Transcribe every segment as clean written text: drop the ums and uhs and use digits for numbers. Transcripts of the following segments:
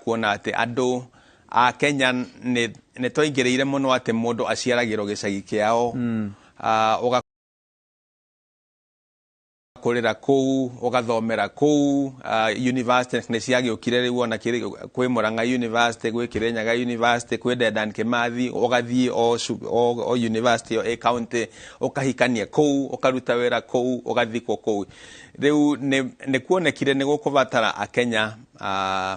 kuona ati andu a Kenya ne toigereire muno ati mundu aciaragirwo gicagi kiao kurira kou ugathomera kou university ne ciagiukire riu ona kwi Murang'a University gwi Kirinyaga University kwi Dedan Kimathi ugathii o university o county ukahikania kou ukaruta wira kou ugathikwo kou riu ne kuonekire ni gukuvatara a Kenya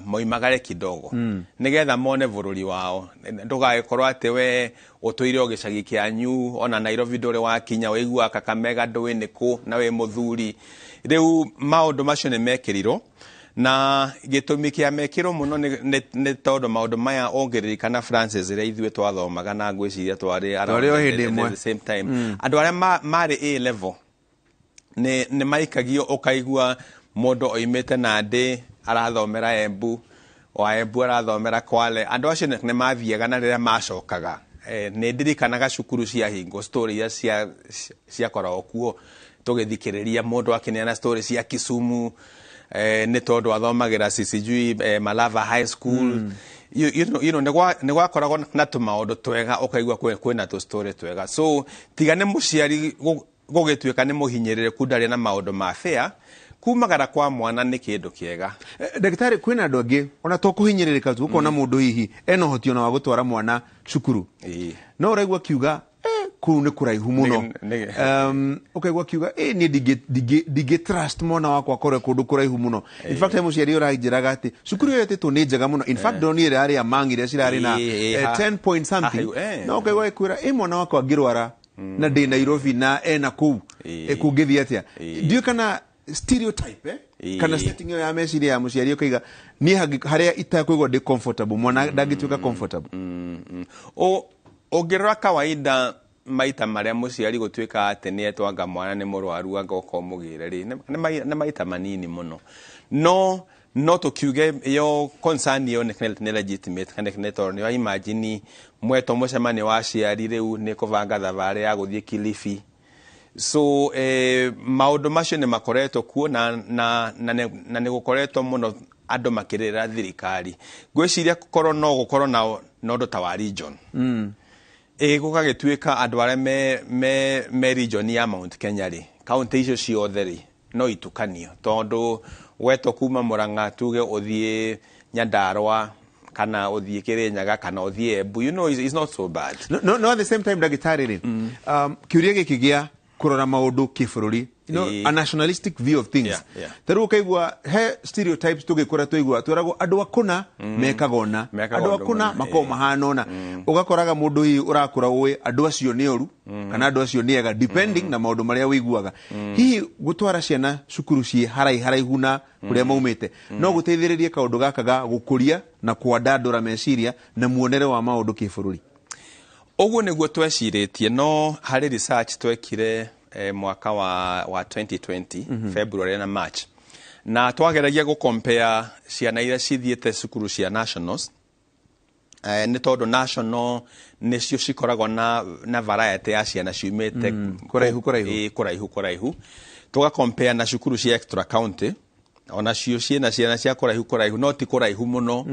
moimagare kidogo nigetha mone bururi wao ndugagikorwo ati we utuire o gicagi kianyu ona Nairobi nduri wa kinya wigua Kakamega ndui niku na we muthuri riu maundu macio ne mekirirwo na gitumi kia mekiro muno ne todo maundu maya ongeririkana Francis ire ithwe twathomaga na ngwiciria twari at the same time andu aria mari A level ne maikagio ukaigua mundu oimete na ndi arathomera Embu wa Embu arathomera Kwale andu acio ne mathiaga na riria macokaga ne ndirikanaga cukuru cia hingo story ya cia koragwo kuo tugithikiriria mundu akineana story cia Kisumu ne todo athomagira CCG Malava High School you know ne gwakoragwo na tumaundu twega ukaigua kwina tu story twega so tigane muciari gugituika ne muhinyirire kundari na maundu ma fair kumagara kwa mwana ni kindu kiega ndagitari kwina andu angi ona to kuhinyiririka tu ukona mundu hihi eno hoti ona wa gutwara mwana cukuru no uraigwa kiuga kuru ni kuraihu muno ukaigwa kiuga ni dige trust mwana wakwa kore kundu kuraihu muno in fact muciari urajiraga ati cukuru yote to ni njega muno in fact donire ari amangire cirari na 10 point something no ukaigwa ikwira mwana wakwa ngirwara na ndi Nairobi na ena ku ekungithia atia ndio kana stereotype kana setting ya meciria ya muciari ukaiga ni haria itakwigwa ndi comfortable mwana ndangituika comfortable ogirwa kawaida maita maria muciari gutuika ati ni etwanga mwana ni murwaru anga ukomugire ri ne maita manini muno no to kiuge yo concern yo ne legitimate kana ne to ni imagine mweto mucemani wa ciari riu ni kuvanga thavare ya guthie Kilifi so maundu macio ne makoretwo kuo na ne gukoretwo muno andu makirira thirikari gwiciria gukorwo no gukorwo na nondu ta wa region gugagituika andu aria me region ya Mount Kenya ri county icio ciothe ri no itukanio tondu weto kuma Murang'a tuge uthie Nyandarua kana uthie Kirinyaga kana uthie Embu you know it's not so bad no at the same time ndagitari ri kiuria gikigia kurora maundu kibururi you know a nationalistic view of things taru kaigwa he stereotypes tugikora tuigwa twirago andu akuna mekagona andu akuna mako mahanona ugakoraga mundu hi urakura uwe andu acio ni oru kana andu acio ni ega depending na maundu maria wiguaga hihi gutwara ciana cukuru ci haraihu na kuria maumite no guteithiririe kaundu gakaga gukuria na kuandandura meciria na muonere wa maundu kibururi oguo niguo tweciritie no hari research twekire mwaka wa 2020 February na March na twageragia go compare ciana iria cithiete cukuru cia nationals ni tondu national nicio cikoragwo na variety ya ciana ciumite kuraihu tuga compare na cukuru cia extra county ona cio ciana cia kuraihu no ti kuraihu muno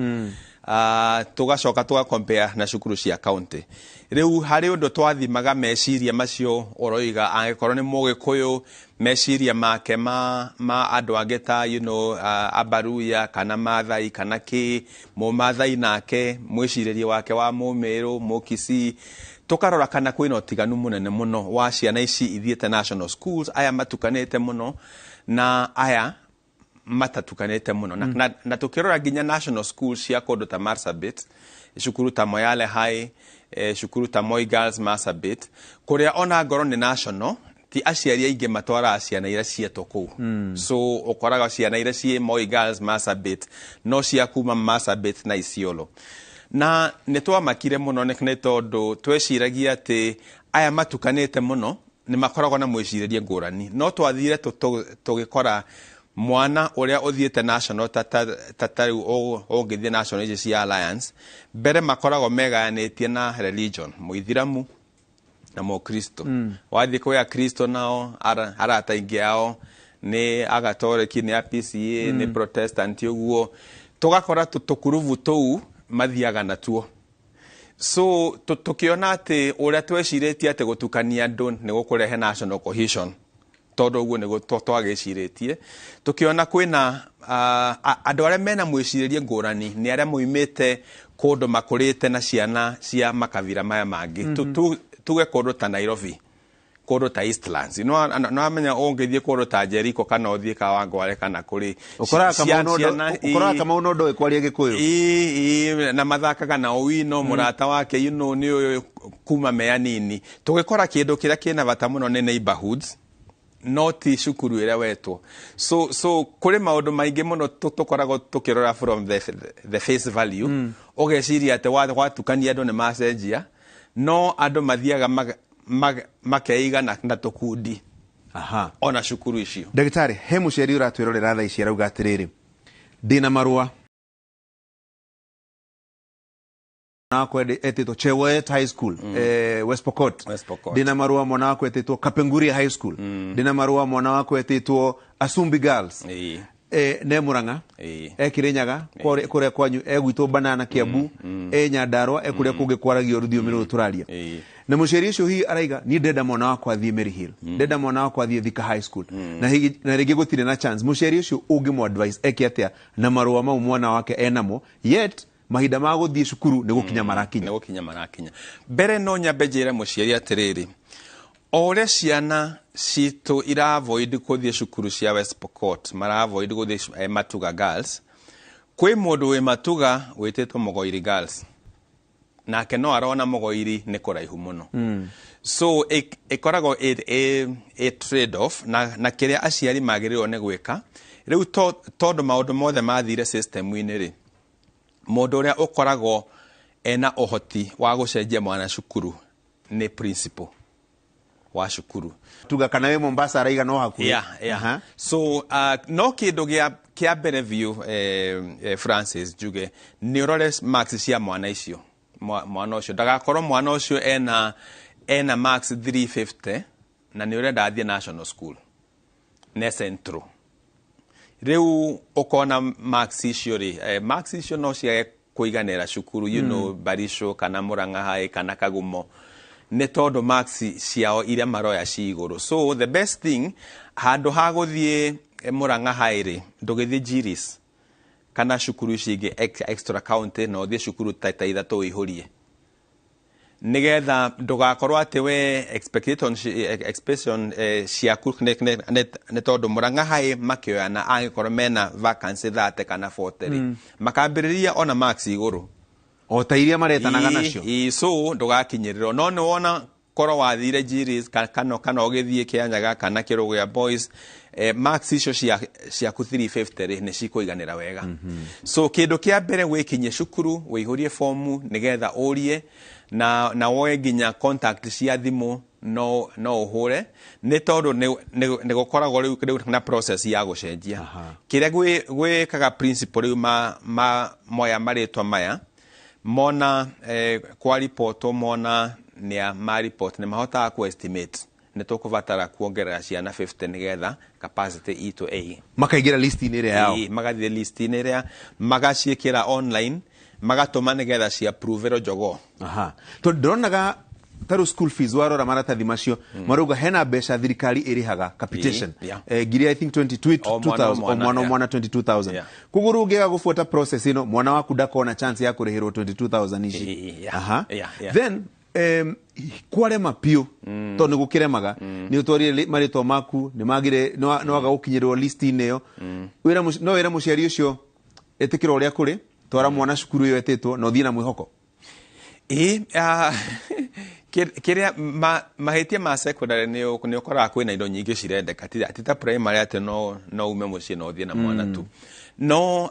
tugacoka tuga compare na cukuru cia county riu hari undu twathimaga meciria macio oroiga angikorwo ni mugikuyu meciria make ma andu angeta you know abaruya kana mathai kana ki mu mathai nake mwiciririe wake wa mumiru mukisi tukarora kana kwina utiganu munene muno wa ciana ici ithiete national schools aya matukanite muno na aya matatukanite muno na tukirora ginya national schools cia kundu ta Marsabit cukuru ta Moyale High cukuru ta Moi Girls Marsabit kuria ona ngoro ni national ti aciari aingi matwara ciana ira cietwo kuu so ukoraga ciana ira cie Moi Girls Marsabit no cia kuma Marsabit na Isiolo na nitwamakire muno ne tondu tweciragia ati aya matukanite muno ni makoragwo na mwiciririe ngurani no twathire tugikora mwana uria uthiete national tatari ogithie national ici cia alliance mbere makoragwo megayanĩtie na religion muithiramu na mukristo wathi kwa kristo nao arata ingi ao ni agatoreki ni PCA ni protestant uguo tugakora tukuruvu tou mathiaga natuo. So tukiona ati uria tweciritie ati gutukania andu ni gukurehe national cohesion todo uguo ni twagiciritie tukiona kwina andu aria mena mwiciririe ngurani ni aria moimite kundu makurite na ciana cia makabira maya mangi tuge kundu ta Nairobi, kundu ta Eastlands, no amenya ungithie kundu ta Jericho kana uthie Kawangware kana kuri ukora kama uno ndo ikwaria Gikuyu na mathakaga na Owino murata wake ni kuma meanini tugikora kindu kiria kina bata muno ni neighborhoods not shukuru ira wetwo so kuri maundu maingi muno tukoragwo tukirora from the face value ugeciria ati watukania andu ni macenjia no andu mathiaga makeiga na tukundi ona shukuru icio. Ndagitari he muciari uratwirorera tha ici arauga atiriri ndina marua na kwetitwo Chewet High School West Pokot. Ndina marua mwana wako etitwo Kapenguria High School. Ndina marua mwana wako etitwo Asumbi Girls ne Muranga Kirinyaga kuria kwanyu egwitwo Banana Kiambu Nyandarua kuria kungi kwaragio ruthiumi ruturaria na muciari ucio hi araiga ni ndenda mwana wako athie Mary Hill, ndenda mwana wako athie Thika High School na rigi gutire na chance muciari ucio ungi advice eke atia na marua mau mwana wake enamo yet mahinda ma guthie cukuru ni gukinya marakinya mbere no nyambe njire muciari atiriri ore ciana citu ira avoid kuthie cukuru cia West Pokot mara avoid kuthie Matuga Girls kwi mundu we Matuga wititwo Mogoiri Girls nake no arona Mogoiri ni kuraihu muno so ikorago a trade off na kiria aciari magirirwo ni gwika riu tondu maundu mothe mathire system ini ri mundu uria ukoragwo ena ohoti wa gucenjia mwana cukuru ni principal wa cukuru tuga kana we Mombasa araiga no haku so no kindu kia mbere view Francis Juge ni urore marks cia mwana icio mwana ucio ndagakorwo mwana ucio ena marks 350 na ni urenda athie national school ne centro riu ukona marks icio ri marks icio no cia kuiganira cukuru you know Barisho kana Muranga High kana Kagumo ne todo marks ciao iria maroya ci iguru so the best thing handu ha guthie Muranga High ri ndugithie Jiris kana cukuru cingi extra county no thie cukuru ta ithatu ihurie nigetha ndugakorwo ati we expectation ciaku ne tondu Muranga High makioya na angikorwo mena vacancy 30 kana 40 makambiriria ona marks iguru o ta iria maretanaga nacio so ndugakinyiriro no ni wona koro wathire Jiris kana ogithie Kianyaga kana Kirugya Boys marks icio ciaku 350 ni cikuiganira wega so kindu kia mbere wikinye cukuru wihurie formu nigetha urie na woe ginya contact cia thimu no uhure ni tondu ni gukoragwo riu na process ya gucenjia kiria gwikaga principal riu moya maritwa maya mona kwa report mona nia ma report ni mahota ku estimate ni tukuvatara kuongerera ciana 50 nigetha capacity itu makaigira list ini ria yao magathie list ini ria magaciikira online magatuma nigetha cia approve jogo to dronaga taru school fees warora maratathi macio maruga hena mbeca thirikari irihaga capitation ngiri I think 2000 mwana 22000 kuguru ngega gufuata process ino mwana waku ndakona chance ya kurihirwo 22000 ici then kware mapio to ni gukiremaga ni utwarire marito maku ni magire no aga gukinyirwo list ineyo wira muciari ucio etikira uria kuri twara mwana cukuru yo etitwo no thina mwihoko kiria mahitia ma secondary ni ukora kwina indo nyingi cirendeka tita primary ate no ume mucie no thina mwana tu no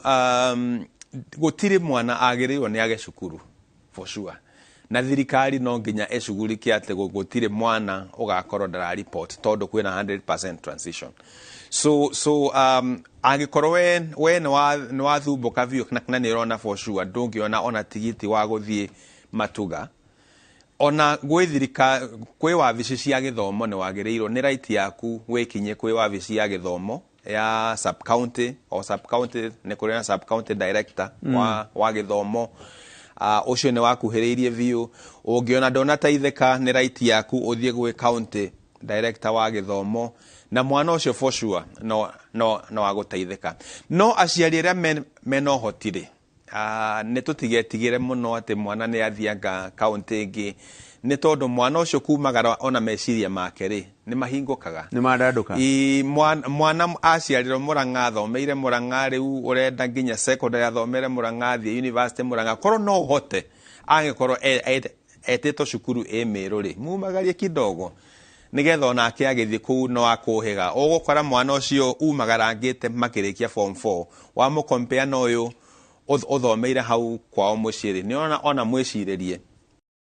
gutire mwana agirirwo ni age cukuru for sure na thirikari no nginya ecugurikie ate gutire mwana ugakorwo ndara report tondu kwina 100% transition so angikorwo we no wathumbuka view kana ni rona for sure ndungiona ona tigiti wa guthie Matuga ona gwithirika kwi wabici cia githomo ni wagirirwo ni right yaku wikinye kwi wabici ya githomo ya sub-county o sub-county nĩ kũrĩ na sub-county director wa gĩthomo ũcio nĩ wakuhĩrĩirie biũ. Ũngĩona ndũnateithĩka nĩ right yaku ũthiĩ gwĩ county director wa gĩthomo na mwana ũcio for sure no agũteithĩka. No aciari arĩa mena ũhoti-rĩ, nĩ tũtigetigĩre mũno atĩ mwana nĩ athianga county ĩngĩ, nĩ tondũ mwana ũcio kumagara ona meciria make-rĩ nĩ mahingũkaga, nĩ mandandũka. Mwana aciarirwo Mũrang'a, athomeire Mũrang'a, rĩu ũrenda nginya secondary athomere Mũrang'a, athiĩ university Mũrang'a, korwo no ũhote angĩkorwo etĩtwo cukuru ĩmĩrũ-rĩ, mumagarie kidogo nigetha onake agĩthiĩ kũu no akũhĩga. Ũgũkora mwana ũcio umagarangĩte makĩrĩkia form 4 wamũkompea na ũyũ ũthomeire hau kwao mũciĩ-rĩ, nĩ ona mwĩcirĩrie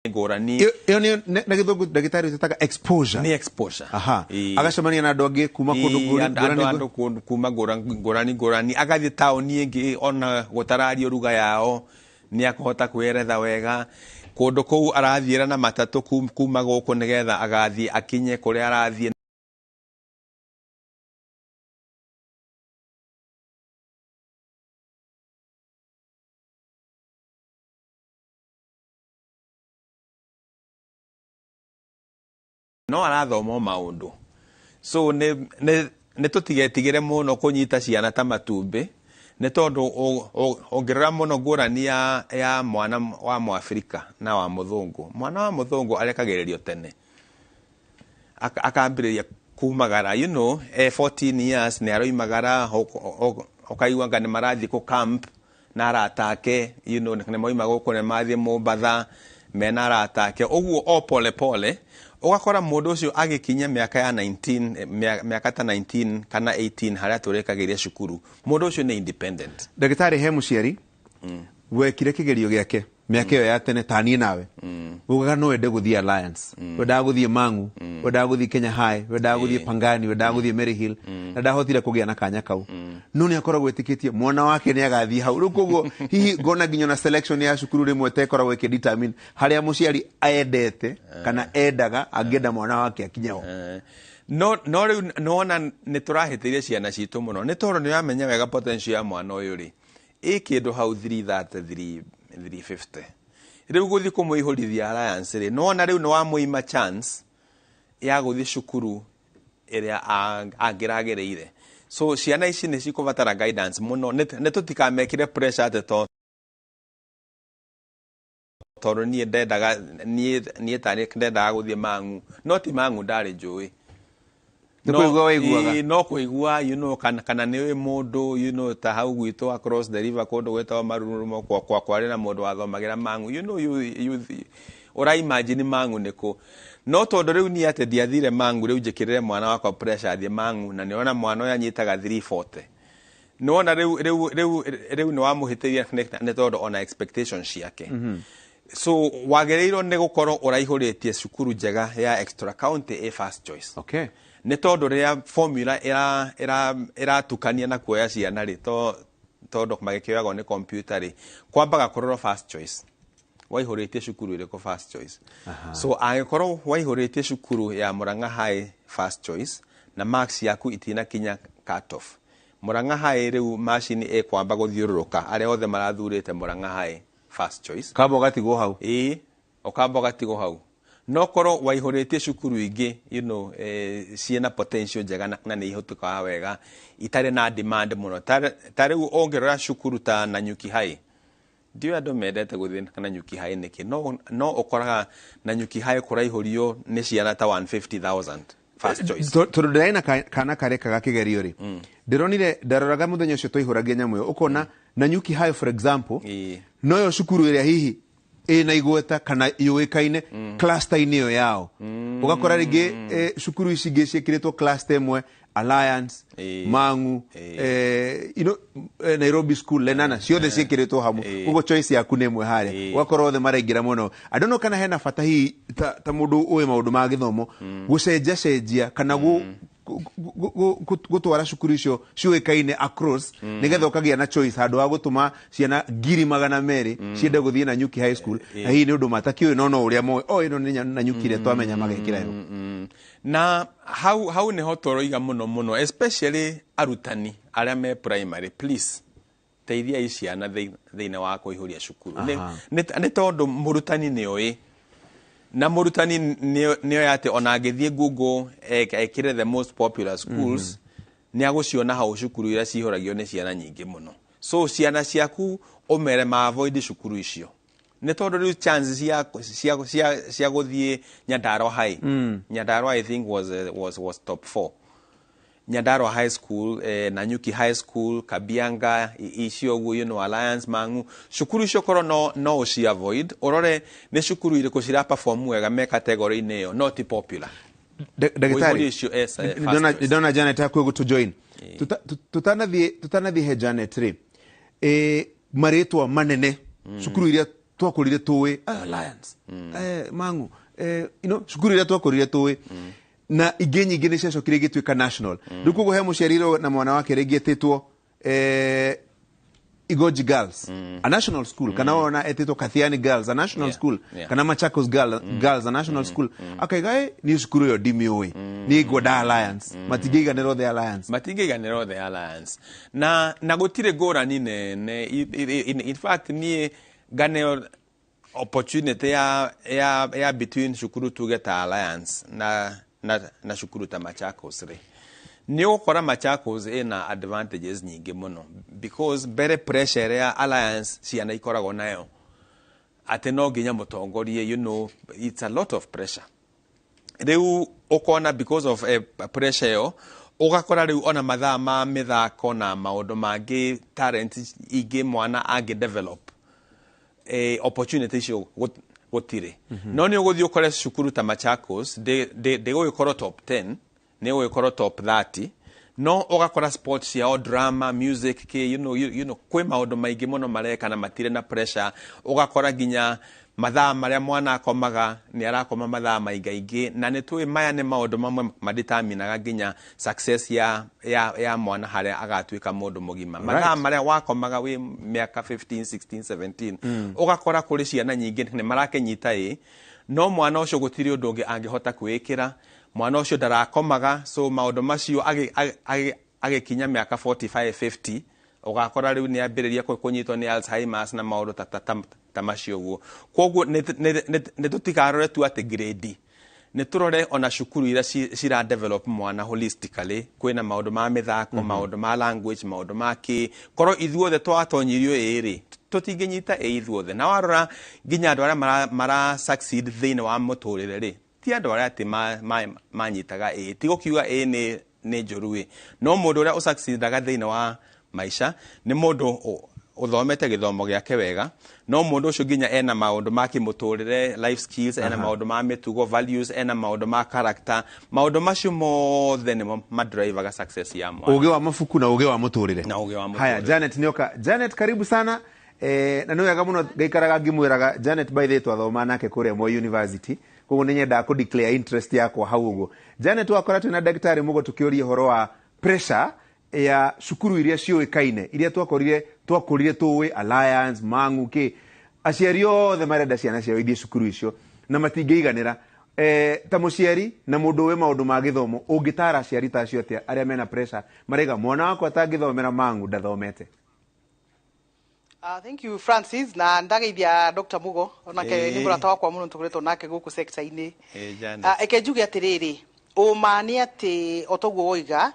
ngũrani. Iyo nĩ na gĩthũngũ ndagĩtarĩ ũtetaga exposure. Nĩ exposure. Agacemania na andũ angĩ kuma kũndũ kuma ngũrani, agathiĩ taũni ĩngĩ ona gũtarario ruga yao, nĩ akũhota kwĩeretha wega. Kũndũ kũu arathiĩra na matatũ kuma gũkũ nĩgetha agathiĩ akinye kũrĩa arathiĩ. No arathoma maũndũ. So nĩ tũtigetigĩre mũno kũnyita ciana ta matumbĩ, nĩ tondũ ũngĩrora mũno ngũrani ya mwana wa Mũafrika na wa mũthũngũ. Mwana wa mũthũngũ arekagĩrĩrio tene, akambĩrĩria kumagara, 14 years nĩ aroimagara, ũkaigua anga nĩ marathiĩ kũ camp na arata ake, nĩ moima gũkũ nĩ mathiĩ Mũmbatha mena arata ake, ũguo o pole pole ũgakora mũndũ ũcio agĩkinya mĩaka ya 19, mĩaka ta 19 kana 18 harĩa tũrekagĩria cukuru, mũndũ ũcio nĩ independent. Ndagĩtarĩ he mũciari wekire kĩgerio gĩake mĩaka ĩyo ya tene ta niĩ nawe, ugaga no wende gũthiĩ Alliance, wendaga gũthiĩ Mang'u, wendaga gũthiĩ Kenya High, wendaga gũthiĩ Pangani, wendaga gũthiĩ Maryhill, na ndahotire kũgĩa na kanya kau. No nĩ akoragwo etĩkĩtie mwana wake nĩ agathiĩ hau. Rĩu koguo hihi ngona nginya na selection ya cukuru rĩmwe tekoragwo ĩkĩdetermine harĩa mũciari aendete kana endaga angĩenda mwana wake akinye ho. No rĩu nona nĩ tũrahĩtĩria ciana citũ mũno, nĩ tondũ nĩ wamenya wega potential ya mwana ũyũ-rĩ kĩndũ hau 330 350. Rĩu gũthiĩ kũmũihũrithia Alliance-rĩ, nona rĩu nĩ wamũima chance ya gũthiĩ cukuru ĩrĩa angĩragĩrĩire. So ciana ici nĩ cikũbatara guidance mũno, nĩ tũtikamekire pressure atĩ tondũ niĩ ndendaga gũthiĩ Mang'u, no ti Mang'u ndarĩ njũĩ. No kũigua kana nĩ mũndũ ta hau gwitũ across the river kũndũ gwĩtagwo Marurumo kwarĩ na mũndũ wathomagĩra Mang'u, ũraimagine Mang'u nĩkũ. No tondũ rĩu niĩ atĩ ndiathire Mang'u, rĩu njĩkĩrĩre mwana wakwa pressure athiĩ Mang'u, na nĩona mwana ũyũ anyitaga 340. Nĩwona rĩu nĩ wamũhĩtĩria nĩ tondũ ona expectations ciake. So wagĩrĩirwo nĩ gũkorwo ũraihũrĩtie cukuru njega ya extra county first choice. Okay. Nĩ tondũ rĩrĩa formula ĩratukania na kuoya ciana-rĩ, tondũ magĩkĩoyagwo nĩ computer-rĩ, kwambaga kũrorwo first choice. Waihũrĩtie cukuru ĩrĩkũ first choice. So angĩkorwo waihũrĩtie cukuru ya Mũrang'a High first choice na marks yaku itinakinya cut off, Mũrang'a High rĩu macini kwamba gũthiũrũrũka arĩa othe marathurĩte Mũrang'a High first choice. Kamba ũgatigwo hau. Ũkamba ũgatigwo hau. No korwo waihũrĩtie cukuru ingĩ ciena potential njega na nĩ ihũtũkaga wega, itarĩ na demand mũno. Ta rĩu ũngĩrora cukuru ta Nanyuki High, ndiũĩ andũ mendete gũthiĩ Nanyuki High nĩkĩ, no ũkoraga Nanyuki High kũraihũrio nĩ ciana ta 150,000 first choice. Tondũ ndĩraina kana karekaga kĩgerio-rĩ, ndĩronire ndaroraga mũthenya ũcio twaihũragia nyamũ ĩyo, ũkona Nanyuki High for example noyo cukuru ĩrĩa hihi ĩna igweta kana yũĩkaine cluster-inĩ ĩyo yao. Ũgakora rĩngĩ cukuru ici ingĩ ciĩkĩrĩtwo cluster ĩmwe, Alliance, Mang'u, Nairobi School, Lenana, ciothe ciĩkĩrĩtwo hamwe. Ũguo choice yaku nĩ ĩmwe harĩa. Ũgakorwo othe maraingĩra mũno. I don't know kana hena bata hihi ta mũndũ ũĩ maũndũ ma gĩthomo gũcenjacenjia kana gũtwara cukuru icio ciũĩkaine across nĩgetha ũkagĩa na choice handũ wa gũtũma ciana 200,000 ciende gũthiĩ Nanyuki High School na hihi nĩ ũndũ matakĩũĩ no ũrĩa moĩ ĩno nĩ Nanyuki ĩrĩa twamenya magekĩra yo. na hau ne hotoroiga muno especially arutani aria me primary please teithia iciana thiine wa kuihuria cukuru ne tondu murutani nioi na murutani nioi ati ona angithie Google ekire the most popular schools ni aguciona hau cukuru ira cihoragio ni ciana nyingi muno so ciana ciaku omere ma avoid cukuru icio ne tondu riu chances cia guthie Nyandarua High Nyandarua I think was top 4 Nyandarua High School Nanyuki High School Kabianga icio guo Alliance Mangu cukuru icio koro no uci avoid orore ne cukuru ire kucira perform wega me category ine not popular Dagitari ndona Janet akwe to join tutanathie he Janet maretwa manene cukuru iria twakurire tuwe Alliance Mangu cukuru iria twakurire tuwe na ingĩ nyingĩ nĩ ciacokire igĩtuĩka national rĩu koguo he mũciariro na mwana wake rĩngĩ etĩtwo Igoji Girls a national school kana ona etĩtwo Kathiani Girls a national school kana Machakos Girls a national school akaiga nĩ cukuru yo ndimiũĩ nĩ Goda Alliance matingĩiganĩrwo the Alliance na gũtirĩ ngũrani nene in fact niĩ ngane opportunity ya between cukuru tuge ta Alliance na cukuru ta Machakos ni ukora Machakos ina advantages nyingi muno because very pressure ya Alliance ciana ikoragwo nayo ate no nginya mutongorie it's a lot of pressure riu ukona because of pressure yo ugakora riu ona mathaa ma mithako na maundu mangi talent ingi mwana angi develop opportunity cio gutire no ni uguthio kore cukuru ta Machakos de go top 10 ne go top 30 no ugakora sports ya drama music ke kwe maundu maingi muno mareka na matire na pressure ugakora ginya mathaa maria mwana akomaga ni arakoma mathaa maingaingi na ni tuwe maya ni maundu mamwe madeterminaga ginya success ya mwana haria agatuika mundu mugima mathaa maria wakomaga wi miaka 15 16 17 ugakora kuri ciana nyingi ni marakenyita no mwana ucio gutiri undu ungi angihota kwikira mwana ucio ndarakomaga so maundu macio agikinya miaka 45 50 ugakora riu ni ambiriria kunyitwo ni Alzheimer's na maundu tamacio guo koguo ne tutikarore tu ati grade ne turore ona cukuru ira cira develop mwana holistically kwina maundu ma mithako maundu ma language maundu ma ki koro ithuothe twatonyirio iri tutinginyita ithuothe na warora ginya andu aria mara succeed thiine wa muturire ti andu aria ati manyitaga ti gukiuga ni njuru no mundu uria usucceedaga thiine wa maisha ni mundu uthomete githomo giake wega no mundu ucio ginya ena maundu ma kimuturire life skills ena maundu ma mitugo values ena maundu ma character maundu macio mothe nimo madrivaga success ya mwana uge wa mafuku na uge wa muturire haya Janet nioka Janet karibu sana na no yaga muno gaikaraga ngimwiraga Janet by the way twathoma nake kure Moi University koguo ninyenda ku declare interest yakwa hau uguo Janet wakora twina daktari mugo tukiorie horo wa pressure ya cukuru iria cioikaine iria twakorire tuwe Alliance Mangu ke aciari othe marenda ciana ciao ithie cukuru icio na matingĩiganĩra ta muciari na mundu we maundu ma githomo ungitara aciari ta acio atia aria mena pressure marega mwana wakwa atangithomera Mangu ndathomete. Thank you Francis na ndageithia Dr. Mugo onake ni murata wakwa muno tukuretwo nake guku sector-ini eke njuge atiriri uma ni ati otoguo oiga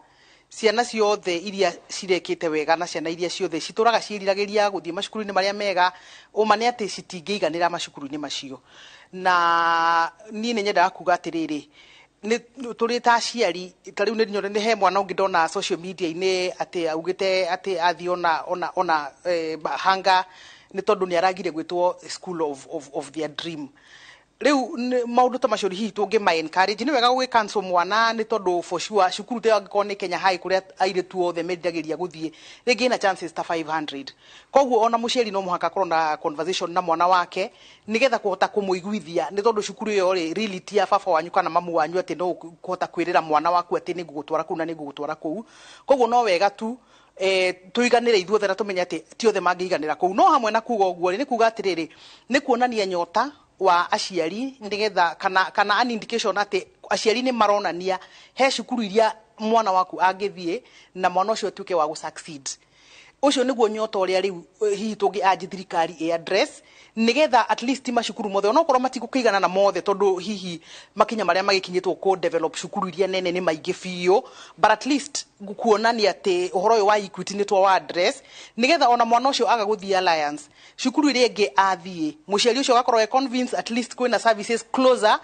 ciana ciothe iria cirekite wega na ciana iria ciothe cituraga ciiriragiria guthie macukuru-ini maria mega uma ni ati citingĩiganĩra macukuru-ini macio na ni nyendaga kuga atiriri ni turi ta aciari tariu ni nyore ni he mwana ungi ndona social media-ini ati augite ati athi ona hanga ni tondu ni aragire gwitwo school of their dream riu maundu ta macio hihi tungima encourage ni wega gwi cancel mwana ni tondu for sure cukuru te angikon ni Kenya High kuria airetu othe mendagiria guthie ringi na chances ta 500 koguo ona muciari no muhaka korwo na conversation na mwana wake nigetha kuhota kumuiguithia ni tondu cukuru yo ri reality ya baba wanyu kana mamu wanyu ati no kuhota kwirira mwana waku ati ni gugutwara kuu na ni gugutwara kuu koguo no wega tu tuiganire ithuothe na tumenya ati ti othe mangiiganira kuu no hamwe na kuga uguo ni kuga atiriri ni kuonania nyota wa aciari nigetha kana an indication ati aciari ni maronania he cukuru iria mwana waku angithie na mwana ucio tuke wa succeed. Ucio niguo nyoto uria riu hihi tungi anji thirikari address nigetha at least macukuru mothe ona korwo matigukaigana na mothe tondu hihi makinya maria magikinyitwo ko develop cukuru iria nene ni maingi biu, but at least kuonania ati uhoro uyu wa equity ni twa wa address nigetha ona mwana ucio aga guthia alliance cukuru iria ingi athie muciari ucio gakorwo convince at least kwina services closer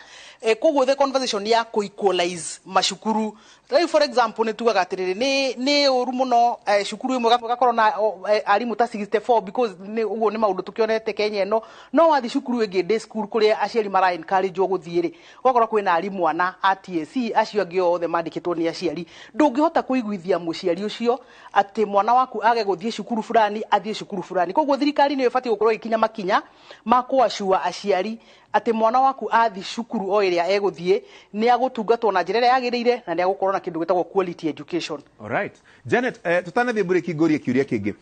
koguo the conversation ya ku equalize macukuru. For example ni tugaga atiriri ni uru muno cukuru imwe gakorwo na arimu ta 64 because ni uguo ni maundu tukionete Kenya no wathi cukuru ingi day school kuria aciari mara encourage guthie ri gakorwo kwina arimu ana ATC acio angi othe mandikitwo ni aciari ndungihota kuiguithia muciari ucio ati mwana waku age guthie cukuru fulani athie cukuru fulani. Koguo thirikari ni ibati gukorwo ikinya makinya ma kuashua aciari ati mwana waku athi cukuru o iria eguthie ni agutungatwo na njira yagirire na ni agukorwo na kindu gitagwo quality education. All right, Janet, tutanathie break igoria kiuria kingi.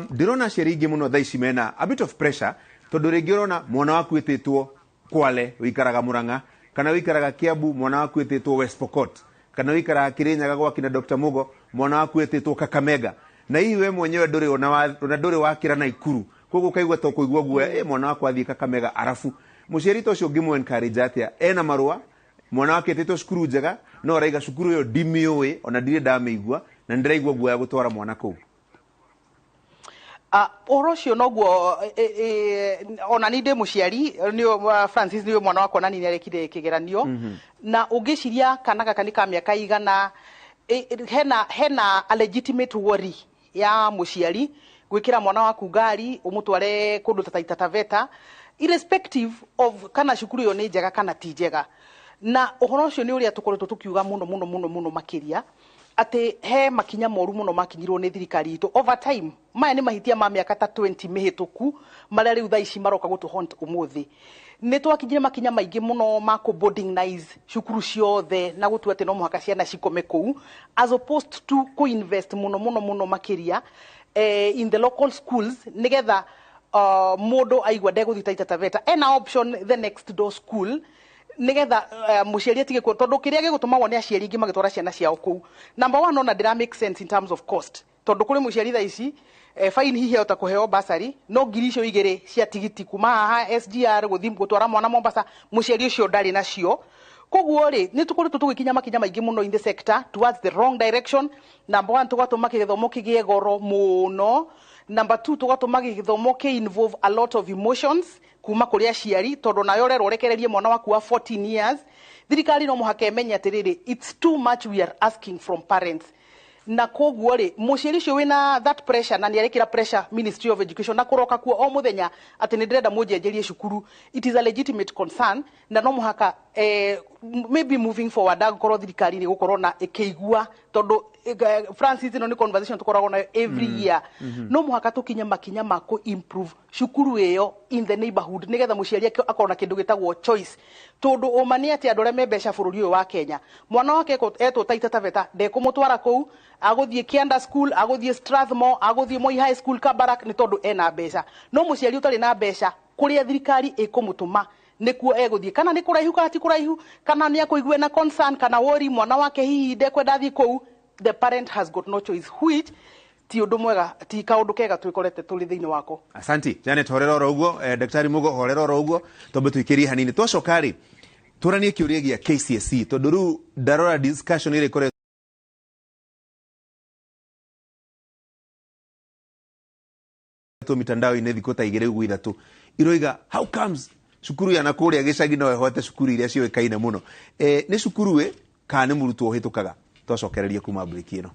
Ndirona aciari ingi muno thaici mena a bit of pressure tondu ringi urona mwana waku ititwo Kwale wikaraga Murang'a kana wikaraga Kiambu mwana waku ititwo West Pokot kana wikaraga Kirinyaga gwa kina Dr. Mugo mwana waku ititwo Kakamega na hii we mwenyewe nduri wakira na Ikuru koguo kaigwa to kuigwa guo mwana waku athie Kakamega arafu muciari to cio ngimu encourage atia ena marua mwana wake ititwo cukuru njega no raiga cukuru yo ndimioi ona ndire ndameigwa na ndiraigwa guo ya gutwara mwana kuu. Orocio noguo ona ni ndi muciari ni Francis ni mwana wakwa nani ni arekire kigeranio na ungiciria kana gaka ni ka miaka igana hena a legitimate worry ya muciari gwikira mwana waku ngari umutware kundu Taita Taveta irrespective of kana cukuru yo ni njega kana ti njega. Na uhoro ucio ni uria tukoretwo tukiuga muno makiria ati he makinya moru muno makinyirwo ni thirikari itu over time. Maya ni mahitia ma miaka ta 20 mihituku maria riu thaici maroka gutu haunt umuthi. Ni twakinyire makinya maingi muno ma ku boardingize cukuru ciothe na gutu ati no muhaka ciana cikome kuu as opposed to ku invest muno makiria in the local schools nigetha mundu aigwa ndeguthi Taita Taveta ena option the next door school nigetha muciari atige ku tondu kiria gigutuma wone aciari ingi magitwara ciana ciao kuu. Number 1 ona dira make sense in terms of cost tondu kuri muciari thaici fine hihi ota kuheo basari no girisho igere cia tigiti kuma haha SGR guthi gutwara mwana Mombasa muciari ucio ndari nacio. Koguo ri ni tukoretwo tugikinya makinya maingi muno in the sector towards the wrong direction. Number 1 tugatuma githomo kigie goro muno. Number 2 tugatuma githomo ki involve a lot of emotions kuma kuri aciari tondu nayo rero rekererie mwana waku wa 14 years. Thirikari no muhaka emenya atiriri it's too much we are asking from parents. Na koguo ri muciari ucio wina that pressure na ni arekira pressure Ministry of Education na kuroka kuo o muthenya ati ni ndirenda mujenjerie cukuru. It is a legitimate concern na no muhaka maybe moving forward agkorwo thirikari ni gukorwo na ikigua tondu Francis no ni conversation tukoragwo na every year. No muhaka tukinya makinya ma ku improve cukuru iyo in the neighborhood nigetha muciari akona kindu gitagwo choice tondu umani ati andu me mbeca bururi uyu wa Kenya mwana wake etwo Taita Taveta ndekumutwara kuu aguthie Kianda school aguthie Strathmore aguthie Moi high school Kabarak ni tondu ena mbeca no muciari utari na mbeca kuria thirikari ikumutuma nikuo eguthie kana ni kuraihu kana ti kuraihu kana ni akuigwe na concern kana worry mwana wake hihi ndekwenda thie kuu. The parent has got no choice which ti undu mwega ti kaundu kega twikorete tuli thiini wako. Asanti Janet, horera oro uguo Daktari Mugo horera oro uguo tombe tuikirie hanini twacokari turanie kiuria gia KCSE tondu riu ndarora discussion ire kore to mitandao ine thiko ta igire ugu ithatu iroiga how comes cukuru ya nakuria gicagi no ehote cukuru iria cio ikaine muno ni cukuru we kana ni murutwo uhitukaga twacokererie kuma break ino.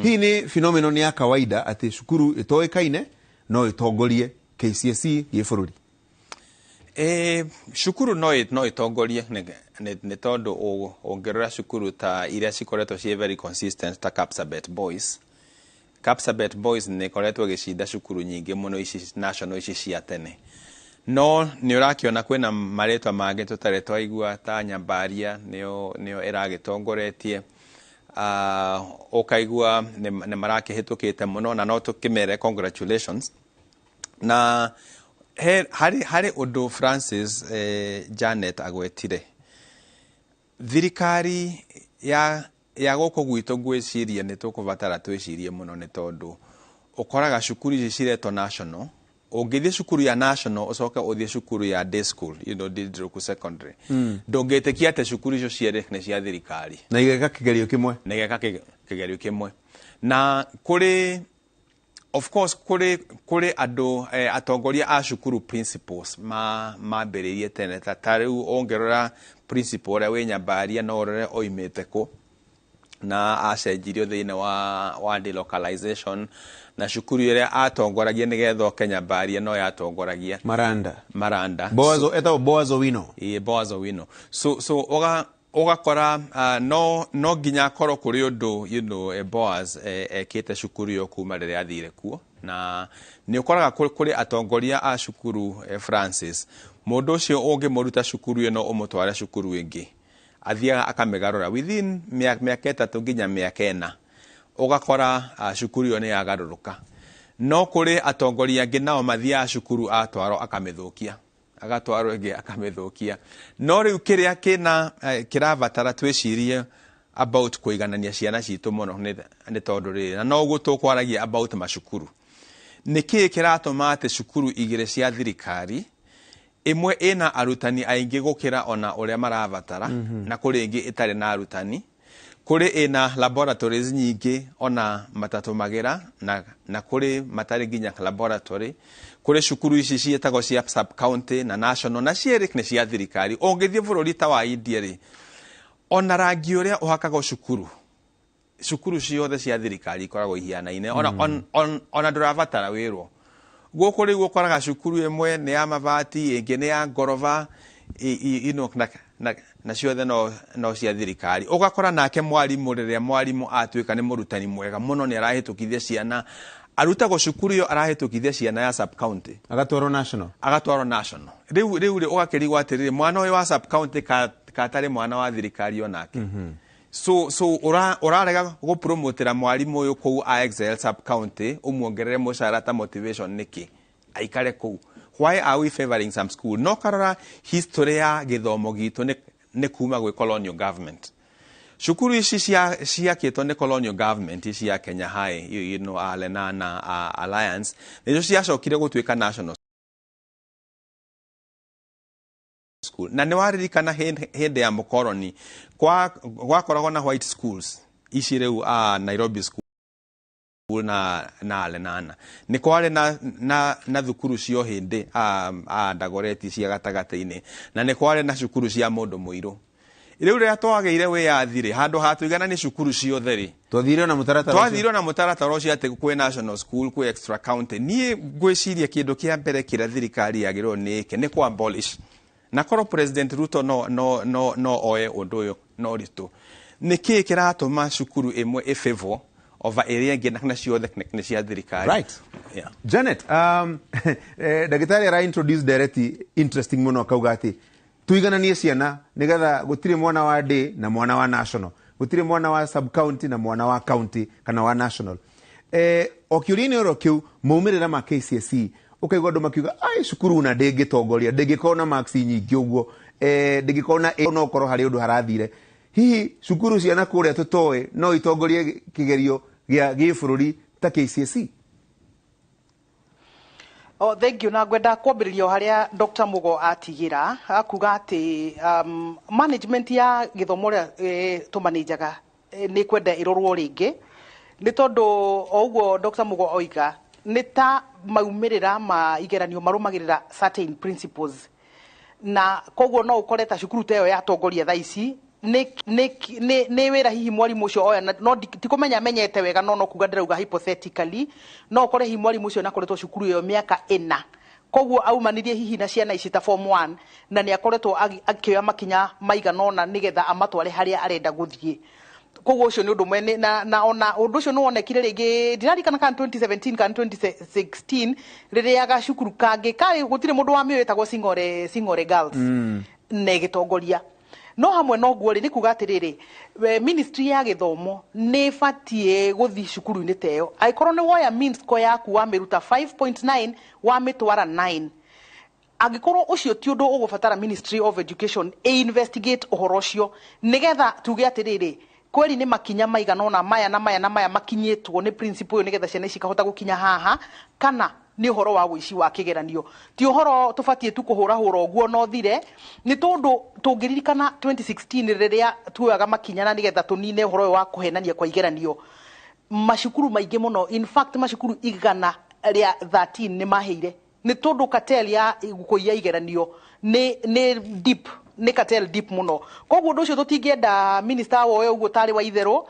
Hii ni phenomenon ya kawaida ati cukuru itoekaine no itongorie KCSE gĩbũrũri. Cukuru no itongorie nĩ tondũ ũngĩrora cukuru ta iria cikoretwo ciĩ very consistent ta Kapsabet Boys. Kapsabet Boys nĩ ikoretwo gĩcinda cukuru nyingĩ mũno ici national ici cia tene. No nĩ ũrakĩona kwĩna marĩtwa mangĩ tũtarĩ twaigua ta Nyambaria nĩo ĩragĩtongoretie. Ũkaigua nĩ marakĩhĩtũkĩte mũno na no tũkĩmere congratulations. Na harĩ ũndũ Francis Janet agwetire. Thirikari ya gũkũ gwitũ ngwĩciria nĩ tũkũbatara twĩcirie mũno nĩ tondũ ũkoraga cukuru ici ciretwo national. Ũngĩthiĩ cukuru ya national ũcoke ũthiĩ cukuru ya day school, Digital secondary. Ndũngĩtĩkia atĩ cukuru icio cierĩ nĩ cia thirikari. Na igeka kĩgerio kĩmwe. Na igeka kĩgerio kĩmwe. Na kũrĩ of course kũrĩ andũ atongoria a cukuru principals mambĩrĩirie tene ta rĩu ũngĩrora principal ũrĩa wĩ Nyambaria no ũrore oimĩte kũ na acenjirio thĩinĩ wa delocalization na cukuru ĩrĩa atongoragia nĩgetha oke Nyambaria no yatongoragia Maranda. Boaz Owino. Boaz Owino. So ugakora no nginya korwo kũrĩ ũndũ Boaz ekĩte cukuru yo kuma rĩrĩa athire kuo na nĩ ũkoraga kũrĩ atongoria a cukuru Francis mũndũ ũcio ũngĩmũruta cukuru ĩno ũmũtware cukuru ĩngĩ athiaga akamĩgarũra within mĩaka 3 nginya mĩaka 4 ugakora cukuru ĩyo nĩ yagarũrũka. No kũrĩ atongoria angĩ nao mathiaga cukuru atwaro akamĩthũkia agatwarwo ĩngĩ akamĩthũkia. No rĩu kĩrĩa kĩrabatara twĩcirie about kũiganania ciana citũ mũno nĩ tondũ rĩrĩ na no ũguo tũkwaragia about macukuru. Nĩkĩĩ kĩratũma atĩ cukuru igĩrĩ cia thirikari ĩmwe ĩna arutani aingĩ gũkĩra ona ũrĩa marabatara na kũrĩ ĩngĩ ĩtarĩ na arutani, kũrĩ ĩna laboratories nyingĩ ona matatũmagĩra na kũrĩ matarĩ nginya laboratory, kũrĩ cukuru ici ciĩtagwo cia sub county na national na cierĩ nĩ cia thirikari. Ũngĩthiĩ bũrũri ta wa India rĩ ona rangi ũrĩa ũhakagwo cukuru ciothe cia thirikari ikoragwo ihanaine ona ndũrabatara wĩrwo. Gũkũ rĩu ũkoraga cukuru ĩmwe nĩ ya mabati ĩngĩ nĩ ya ngoroba na ciothe no cia thirikari. Ũgakora nake mwarimũ rĩrĩa mwarimũ atuĩka nĩ mũrutani mwega mũno nĩ arahĩtũkithia ciana arutagwo cukuru ĩyo arahĩtũkithia ciana ya sub county agatwarwo national. Rĩu ũgakĩrigwo atĩrĩrĩ mwana ũyũ wa sub county katarĩ mwana wa thirikari onake. So ũrarega gũpromotera mwarimũ ũyũ kũu a excel sub county ũmuongerere mũcara ta motivation nĩkĩ aikare kũu. Why are we favoring some school? No karora history ya gĩthomo gitu nĩ kuma gwĩ colonial government. Cukuru ici ciakĩtwo nĩ colonial government ici ya Kenya High Lenana Alliance nĩcio ciacokire gũtuĩka national school. Na nĩ waririkana hĩndĩ ya mũkoroni gwakoragwo na white schools ici rĩu Nairobi school na Lenana nĩ kwarĩ na thukuru cio hĩndĩ Dagoretti cia gatagatĩ-inĩ na nĩ kwarĩ na cukuru cia mũndũ mũirũ. Rĩu rĩrĩa twagĩire wĩyathi rĩ handũ hatũigana nĩ cukuru ciothe rĩ twathire na mũtaratara ũcio atĩ kwĩ national school kwĩ extra county. Niĩ ngwĩciria kĩndũ kĩa mbere kĩrĩa thirikari yagĩrĩirwo nĩ kũ abolish na korwo President Ruto no oe ũndũ ũyũ no ritũ. Nĩkĩĩ kĩratũma cukuru ĩmwe ĩfavor over area ingĩ na ciothe nĩ cia thirikari? Right. Yeah. Janet, ndagĩtarĩ ara introduce direct interesting mũno akauga atĩ tuigananie ciana nigetha gũtirĩ mwana wa day na mwana wa national, gũtirĩ mwana wa sub county na mwana wa county kana wa national. O kĩũria-inĩ oro kĩu maumĩrĩra ma KCSE ũkaigua andũ makiuga cukuru na ndĩngĩtongoria ndĩngĩkorwo na marks nyingĩ ũguo ndĩngĩkorwo na no ũkorwo harĩ ũndũ harathire. Hihi cukuru ciana kũrĩa tũtoĩ no itongorie kĩgerio gĩa gĩbũrũri ta KCSE? Thank you. Na ngwenda kwambĩrĩria harĩa Dr. Mugo atigira akuga atĩ management ya gĩthomo rĩa tũmanajaga nĩ kwenda ĩrorwo rĩngĩ nĩ tondũ o ũguo Dr. Mugo oiga nĩ ta maumĩrĩra ma igeranio marũmagĩrĩra certain principles na koguo no ũkore ta cukuru ta ĩyo yatongoria thaa ici nĩ wĩra hihi mwarimu ũcio oya no tikumenya menyete wega no kuga ndĩrauga hypothetically no kore hihi mwarimu ũcio nakoretwo cukuru ĩyo mĩaka 4 koguo aumanirie hihi na ciana ici ta form 1 na nĩ akoretwo akĩoya makinya maigana ũna nĩgetha amatware harĩa arenda gũthiĩ koguo ũcio nĩ ũndũ mwene na ona ũndũ ũcio nĩ wonekire rĩngĩ ndirarikana kana 2017 kana 2016 rĩrĩa gacukuru kangĩ karĩ gũtirĩ mũndũ wa mĩo ĩtagwo Sing'ore Girls na ĩgĩtongoria no hamwe no guo nĩ kuga atĩrĩrĩ ministry ya gĩthomo nĩ batie gũthi cukuru-inĩ teyo aikorwo nĩ woya mean score yaku wa mĩruta 5.9 wa mĩtwara 9 angĩkorwo ũcio ti ũndũ ũgũbatara Ministry of Education investigate ũhoro ũcio nĩgetha tuge atĩrĩrĩ kweli nĩ makinya maigana ona maya na maya makinyĩtwo nĩ principal nĩgetha ciana ici kahota gũkinya haha kana nĩ ũhoro wa ũici wa kĩgeranio ti ũhoro tũbatie tu kũhũra ũguo no thire nĩ tondũ tũngĩririkana 2016 rĩrĩa tuoyaga makinya na nĩgetha tũnine ũhoro wa kũhenania kwa igeranio macukuru maingĩ mũno in fact macukuru 113 nĩ maheire nĩ tondũ cartel ya kũiya igeranio nĩ deep nĩ cartel deep mũno koguo ũndũ ũcio tũtingĩenda minister woye ũguo tarĩ wa itherũ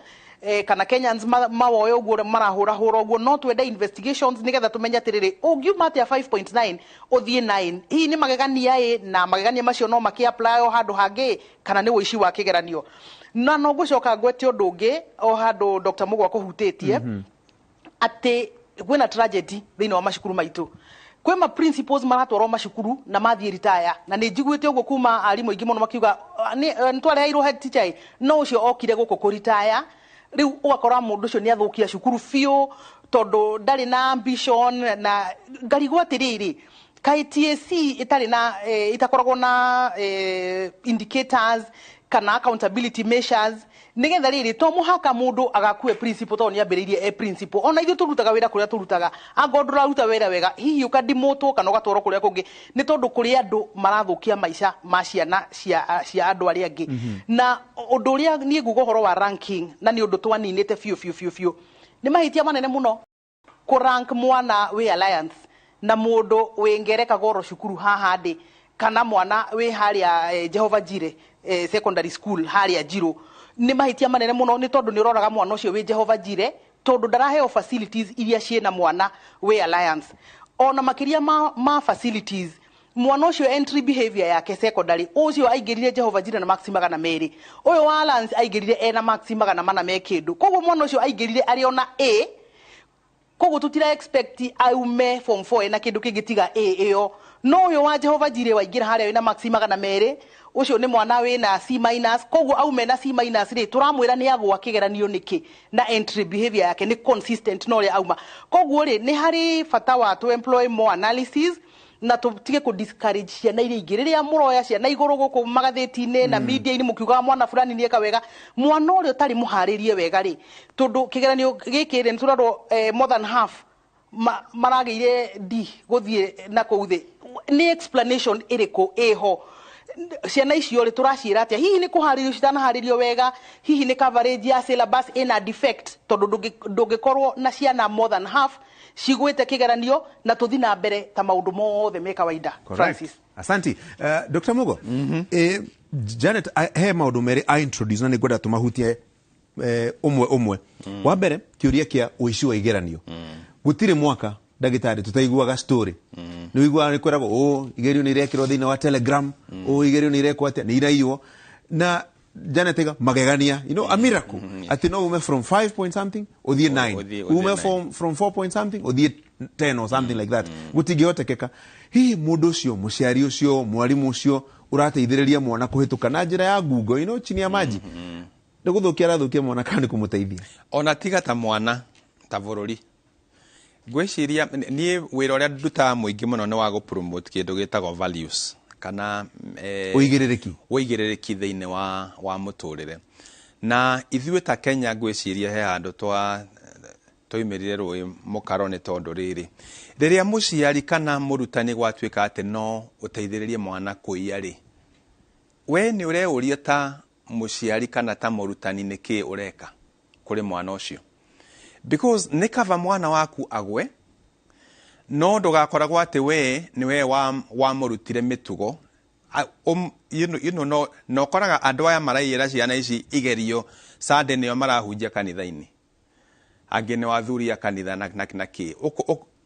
kana Kenyans mawoye ũguo marahũra ũguo no twende investigations nĩgetha tumenye atĩrĩrĩ ũngiuma atĩa 5.9 ũthiĩ 9 hihi nĩ magegania na magegania macio no makĩ-apply o handũ hangĩ kana nĩ ũici wa kĩgeranio na no ngũcoka ngwete ũndũ ũngĩ o handũ Dr. Mugwa kũhutĩtie atĩ kwĩna tragedy thĩinĩ wa macukuru maitũ kwema principals maratwarwo macukuru na mathiĩ retire na nĩ njiguĩte ũguo kuma arimũ aingĩ mũno makiuga nĩ twareheirwo head teacher no ũcio okire gũkũ kũ retire rĩu ũgakora mũndũ ũcio nĩ athũkia cukuru biũ tondũ ndarĩ na ambition na ngarigwo atĩrĩrĩ kaĩ TSC itarĩ na itakoragwo na indicators kana accountability measures nĩgetha rĩrĩ to mũhaka mũndũ agakue principal tondũ nĩ ambĩrĩirie principal ona ithuĩ tũrutaga wĩra kũrĩa tũrutaga anga ndũraruta wĩra wega hihi ũkadimotwo kana ũgatwarwo kũrĩa kũngĩ nĩ tondũ kũrĩ andũ marathũkia maica ma ciana cia andũ arĩa angĩ na ũndũ ũrĩa niĩ nguga ũhoro wa ranking na nĩ ũndũ twaninĩte biũ nĩ mahĩtia manene mũno kũrank mwana wĩ alliance na mũndũ wĩ Ngereka Goro cukuru haha ndĩ kana mwana wĩ harĩa Jehova Jire secondary school harĩa Njirũ nĩ mahĩtia manene mũno nĩ tondũ nĩ ũroraga mwana ũcio wĩ Jehova Jire tondũ ndaraheo facilities iria ciĩna mwana wĩ alliance ona makĩria ma facilities mwana ũcio entry behavior yake secondary ũcio aingĩrire Jehova Jire na maxi 200 ũyũ wa alliance aingĩrire ena maxi 400 me kĩndũ koguo mwana ũcio aingĩrire arĩ ona A koguo tutira expect aume form 4 ena kĩndũ kĩngĩ tiga A ĩyo no ũyũ wa Jehova Jire waingĩra harĩa wĩna maxi 200 ucio nĩ mwana wĩna C- koguo aume na C- rĩ turamwĩra nĩ agwa kĩgeranio nĩkĩ na entry behavior yake nĩ consistent no ũrĩa auma koguo rĩ nĩ harĩ bata wa to employ more analysis na tutige ku discourage ciana iria ingĩ rĩrĩa mũroya ciana igũrũ gũkũ magathĩti-inĩ na media-inĩ mũkiugaga mwana fulani nĩ eka wega mwana ũrĩa ũtarĩ mũharĩrie wega rĩ tondũ kĩgeranio gĩkĩ rĩ nĩtũrarwo more than half maragĩire D gũthiĩ na kũu thĩ nĩ explanation ĩrĩkũ ĩho ciana icio rĩ tũraciĩra atĩa hihi nĩ kũharĩrio citanaharĩrio wega hihi nĩ coverage ya syllabus ina defect tondũ ndũngĩkorwo na ciana more than half cigwĩte kĩgeranio na tũthi na mbere ta maũndũ mothe me kawaida. Francis asanti Dr. Mugo Janet he maũndũ merĩ I introduce na nĩngwenda tũmahutie ũmwe wa mbere kĩũria kĩa ũici wa igeranio gũtirĩ mwaka ndagĩtarĩ tũtaiguaga story nĩ wiguaga nĩ kwĩragwo igerio nĩ irekĩrwo thĩinĩ wa Telegram igerio nĩ irekwo atĩa nĩ iraiywo na Janet magegania a miracle atĩ no ume from 5 point something ũthiĩ 9 ume from 4 point something ũthiĩ 10 or something like that gũtingĩhotekeka hihi mũndũ ũcio mũciari ũcio mwarimũ ũcio ũrateithĩrĩria mwana kũhĩtũka na njĩra ya Google chini ya maji ndĩgũthũkia arathũkia mwana kana kũmũteithia ona tiga ta mwana ta bũrũri gwĩciria niĩ wĩra ũrĩa ndutaga mũingĩ mũno nĩ wa gũ-promote kĩndũ gĩtagwo values kana ũigĩrĩrĩki thĩinĩ wa mũtũrĩre na ithuĩ ta Kenya gwĩciria he handũ twoimĩrire rũĩ mũkaro nĩ tondũ rĩrĩa mũciari kana mũrutani gwatuĩka atĩ no ũteithĩrĩrie mwana kũiya rĩ we nĩ ũreũria ta mũciari kana ta mũrutani nĩkĩ ũreka kũrĩ mwana ũcio because nĩ kaba mwana waku agwe no ndũgakoragwo atĩ we nĩ we wamũrutire mĩtugo no koraga andu aya maraiyira ciana ici igerio Sunday nio marahunjia kanitha-ini angi ni wathuri a kanitha na ki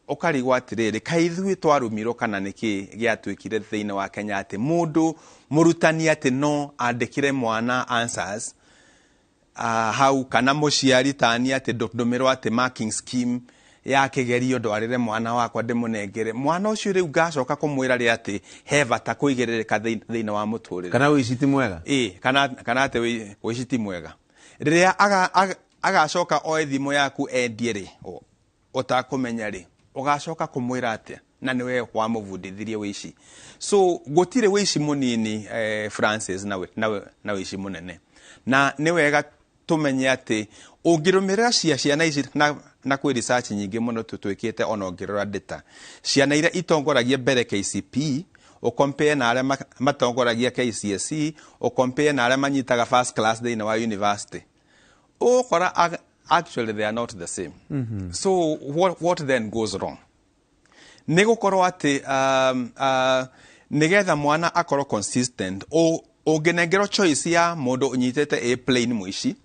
ukarigwa atiriri kaithui twarumirwo kana niki giatwikire thiini wa Kenya ati mundu murutani ati no andikire mwana answers hau kana muciari tani ati ndumirwo ati marking scheme ya kigerio ndwarire mwana wakwa ndimunengere mwana ucio riu ngacoka kumwira ri ati he bata kuigiririka thiini wa muturire kana wiciti mwega kana ati wiciti mwega riria agacoka oe thimu yaku endie ri utakumenya ri ugacoka kumwira atia na niwe wamuvundithirie wici so gutire wici munini Francis na wici munene na niwega tumenye ati ungirumirira ciana ici na kwi research nyingi muno tutwikite ona ungirora data ciana ira itongoragia mbere KCP o compare na aria matongoragia KCSE o compare na aria manyitaga first class thiini wa university kora actually they are not the same. So what then goes wrong? Nigukorwo ati nigetha mwana akorwo consistent unginengero choice ya mundu unyitete A plane muici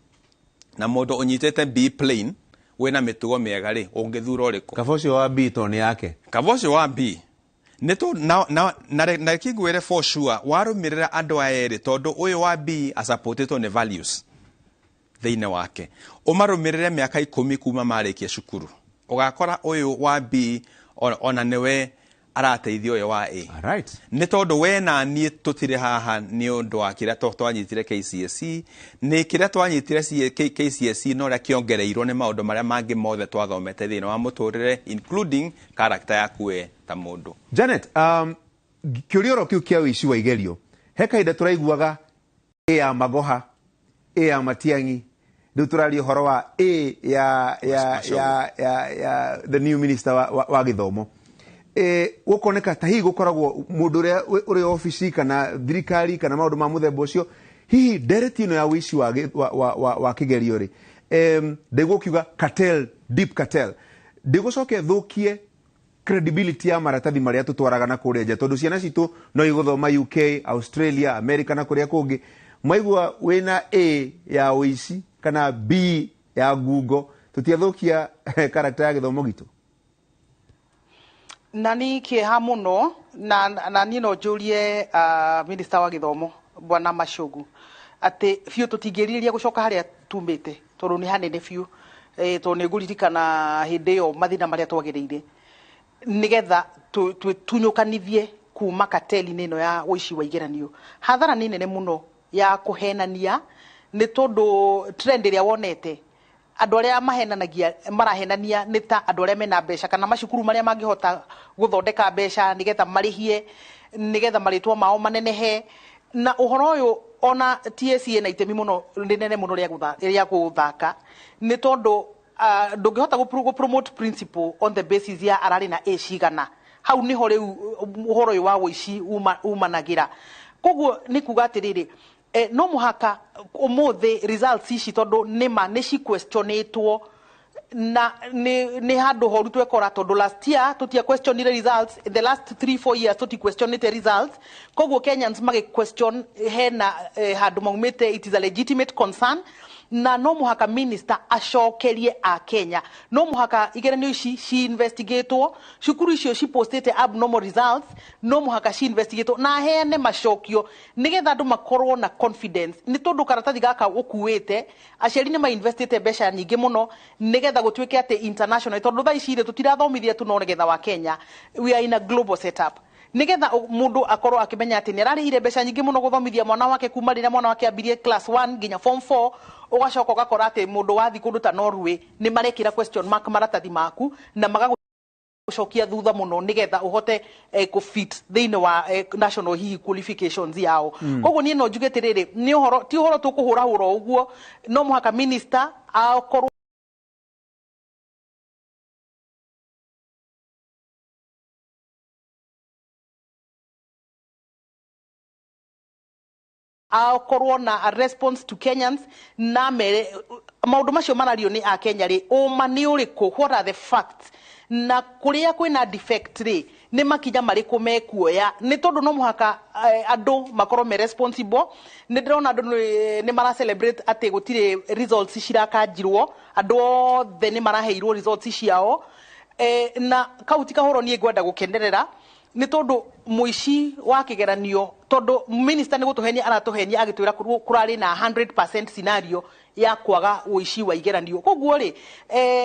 na mundu unyitete B plane wena mitugo miega ri ungithura uriku kabocio wa B to ni yake kabocio wa B neto na kigwere for sure warumirira andu aeri tondu uyu wa B asupportito ni values thiini wake umarumirire miaka 10 kuma marikia cukuru ugakora uyu wa B ona niwe arateithio uyu wa A right ni tondu we na nie tutire haha ni undu wa kira twanyitire KCSE ni kira twanyitire KCSE no ria kiongereirwo ni maundu maria mangi mothe twathomete thiini wa muturire including character yaku we ta mundu Janet kiurioro kiu kia wici wa igerio he kaida turaiguaga ya magoha ya matiangi ndu turario horo wa ya the new minister wa githomo gukoneka ta hi gukoragwo mundu uri office kana thirikari kana maundu ma muthemba ucio hihi ndereti ino ya wici wa kigerio ri ndigukiuga cartel deep cartel ndigucoke thukie credibility ya maratathi maria tutwaraga na kuria nja tondu ciana citu no iguthoma UK Australia America na kuria kungi maigua wina A ya wici kana B ya Google tutiathukia character ya githomo gitu nani kieha muno na nino jurie minister wa githomo bwana Mashogu ati fiu tutingiriria gucoka haria tumite tondu ni hanene fiu tondu ni nguririkana hindi yo mathina maria twagereire nigetha tunyukanithie kuma kateli nino ya wici wa igeranio hathara ni nene muno ya kuhenania ni tondu trend iria wonete andu aria mahenanagia marahenania ni ta andu aria mena mbeca kana macukuru maria mangihota guthondeka mbeca nigetha marihie nigetha maritwa mao manenehe na uhoro uyu ona TSC na itemi muno rinene muno ria guthaka ni tondu ndungihota gu promote principle on the basis ya arari na A cigana hau niho riu uhoro uyu wa wici umanagira koguo ni kuga atiriri no muhaka umuthi results ici tondu nima ni ci questionetwo na ni handu horu twekora tondu last year tutia questionire results in the last 3-4 years tuti questionate results koguo Kenyans magi question hena handu maumite it is a legitimate concern na no muhaka minister acokerie a Kenya no muhaka igeranio ici ci investigatewo cukuru icio ci postate abnormal results no muhaka ci investigatewo na heane macokio nigetha andu makorwo na confidence ni tondu karatathi gaka ukuwite aciari ni ma investite mbeca nyingi muno nigetha gutwike ati international tondu tha ici tutirathomithia tu no nigetha wa Kenya we are in a global setup nigetha mundu akorwo akimenya ati ni ararihire mbeca nyingi muno guthomithia mwana wake kuma rira mwana wake ambirie class 1 nginya form 4 ugacoka ugakora ati mundu wathi kundu ta Norway ni marekira question mark maratathi maku na magagucokia thutha muno nigetha uhote ku fit thiini wa national hihi qualifications yao koguo ni no njugite riri ni uhoro ti uhoro tukuhura hura uguo no muhaka minister akorwo akorwo na a response to Kenyans na mere maundu macio marario ni a Kenya ri uma ni uriku what are the facts na kuria kwina defect ri nä makinya marä kå mekuoya nä tondå no må haka andå makorwo me responsible. Nä ndä rona andå nä mara celebrate atä gå tirä results cirakanjirwo, andå othe nä maraheirwo results ciao. Na kauti kahoro niä ngwenda gå kenerera nä tondå muici wa kä geranio, tondå minister nä gå tå henia aratå henia agä twä ra kå rarä na 100% scenario ya kwaga uici wa igeranio. Koguo ri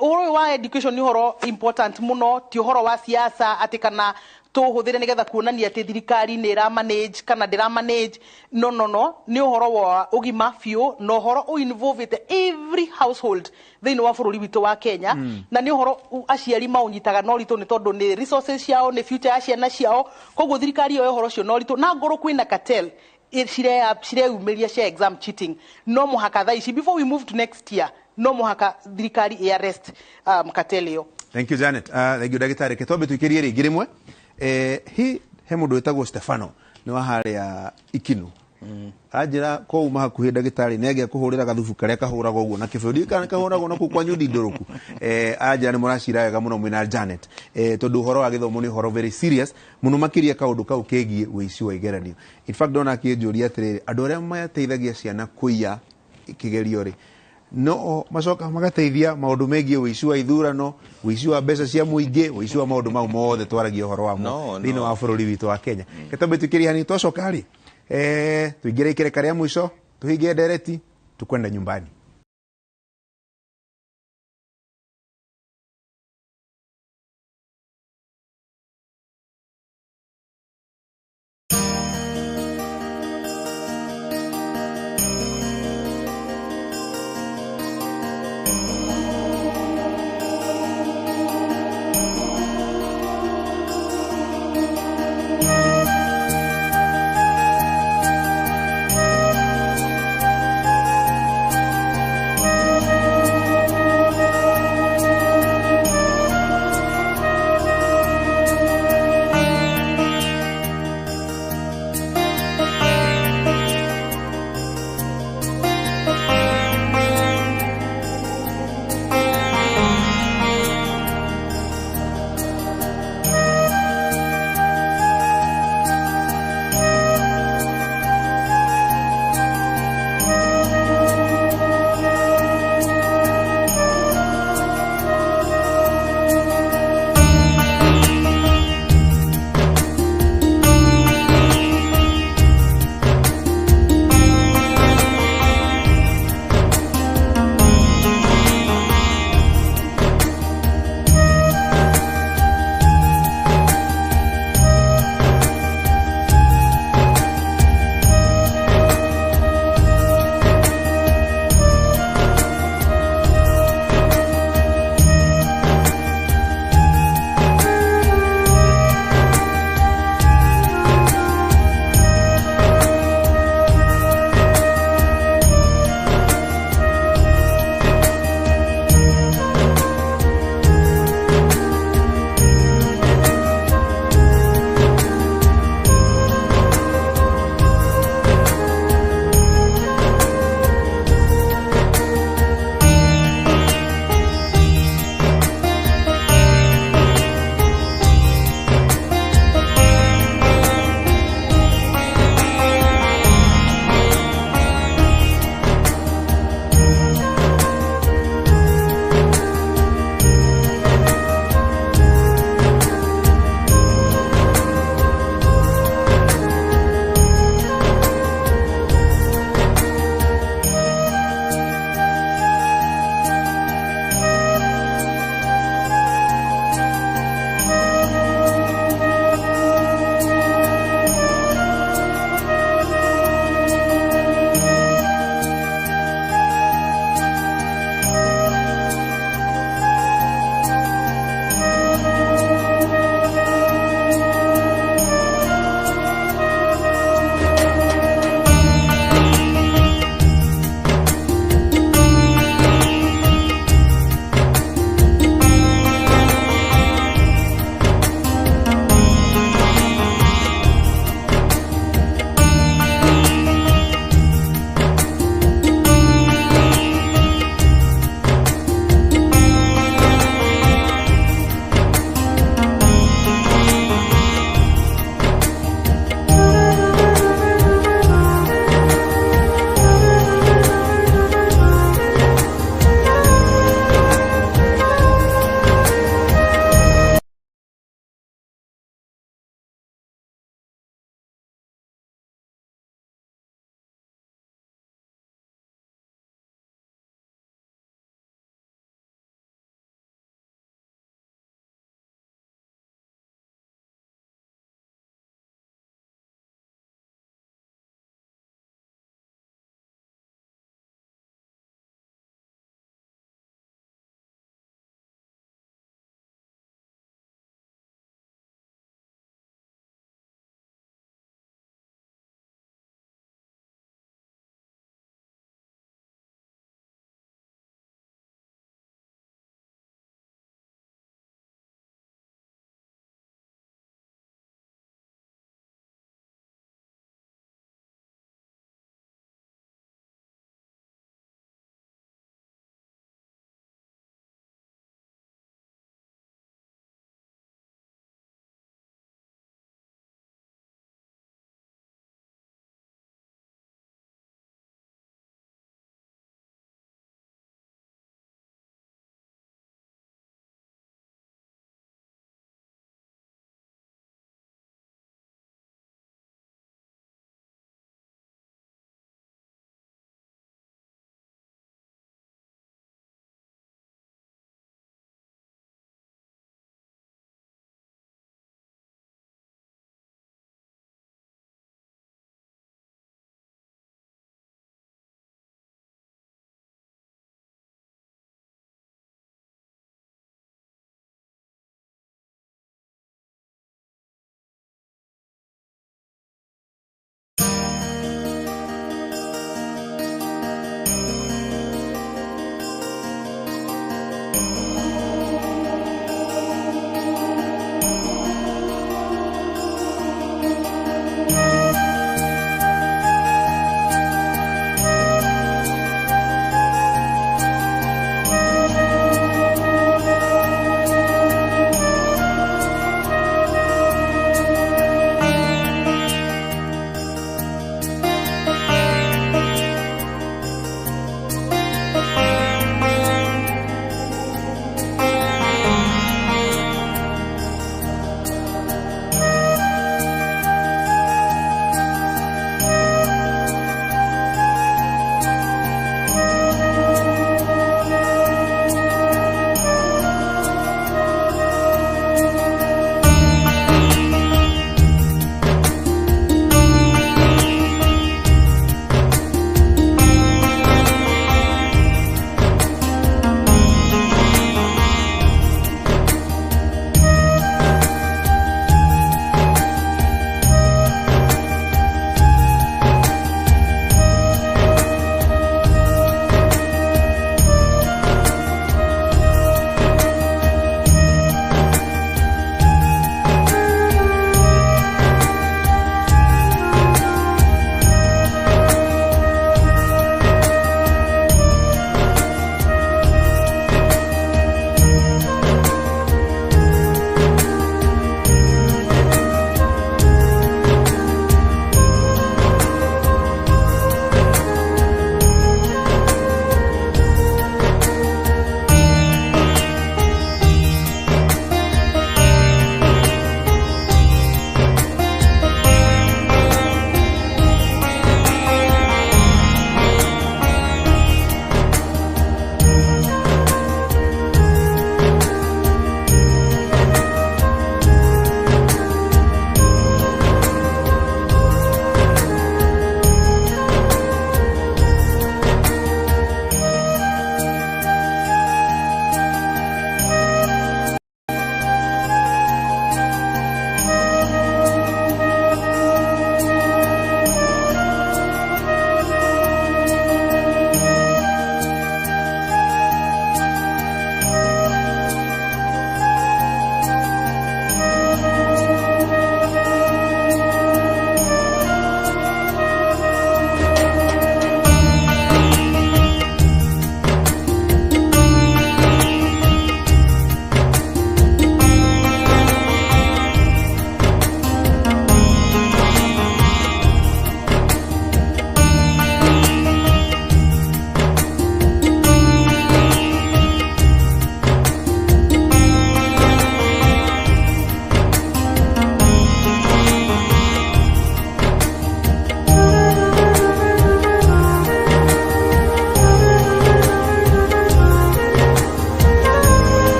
uhoro wa education ni uhoro important muno, ti uhoro wa siasa ati kana tuhuthire nigetha kuonania ati thirikari ni ra manage kana ndira manage. No ni uhoro wa ugima fiu, no uhoro u involve every household thini wa bururi witu wa Kenya. Na ni uhoro aciari maunyitaga no ritu ni tondu ni resources ciao, ni future ya ciana ciao. Koguo thirikari yo uhoro cio no ritu na ngoro kwina cartel cireumiria cia exam cheating. No muhaka thaici before we move to next year, no muhaka thirikari arrest cartel yo. Thank you Janet. Thank you Dagitari. Ketombe tuikirie ringi rimwe hi he mundu wetagwo Stefano ni wa haria Ikinu ajira ko uma hakuhi Dagitari nege kuhurira gathubu karia kahuraga uguo na kibudi kana kahuraga na kwa nyudi ndoruku aja ni muracira wega muno mwina Janet tondu horo wa githomo ni horo very serious muno makiria kaundu kau kegie uici wa igeranio. In fact dona akienjuria atiriri andu aria mateithagia ciana kuiya kigerio ri no macoka magateithia maundu megie uici wa ithurano, uici wa mbeca cia muingi, uici wa maundu mau mothe twaragia horo wamo thini wa bururi witu wa Kenya. Ketombe tukiria hani tocoka ri tuingire ikire karia mwisho tuhingie ndereti tukwenda nyumbani.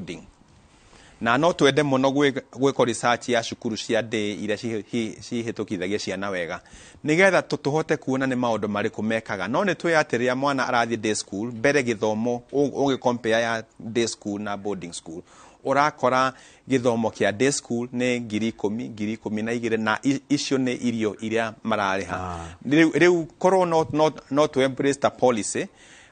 boarding na no twende muno gwiko research ya cukuru cia day ira cihitukithagia ciana wega nigetha tuhote kuona ni maundu mariku mekaga no ni twiyatiria mwana arathi day school mbere githomo compare ya day school na boarding school urakora githomo kia day school ne 10,000 na icio ne irio iria marariha riu korwo not to embrace the policy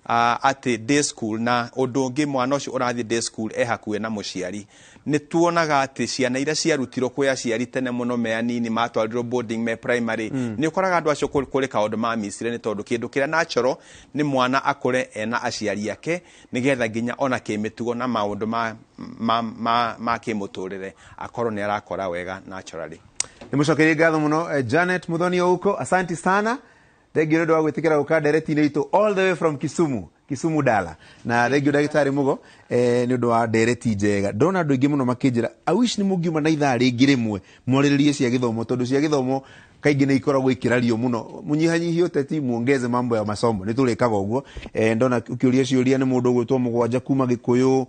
at day school na undu ungi mwana ucio urathi day school hakuhe na muciari ni tuonaga ati ciana ira ciarutirwo kwa aciari tene muno me anini matwarirwo boarding me primary ni ukoraga andu acio kuri kaundu ma misire ni tondu kindu kira natural ni mwana akure ena aciari yake nigetha nginya ona kimitugo na maundu ma kimuturire akorwo ni arakora wega naturally. Nimucokerie ngatho muno Janet Muthoni Ouko, asanti sana. Thengio ndo agwitikira uka direct ito all the way from Kisumu Dala. Na thengio Dagitari Mugo ni undu wa direct njega. Ndona andu ingi muno makinjira I wish ni mungiuma na ithaa ringi rimwe mwariririe cia githomo tondu cia githomo kaingi ni ikoragwo ikirario muno munyihanyihi uteti muongeze mambo ya masomo ni turikaga uguo. Ndona ukiuria ciuria ni mundu gwitwo Mugwanja kuma Gikuyu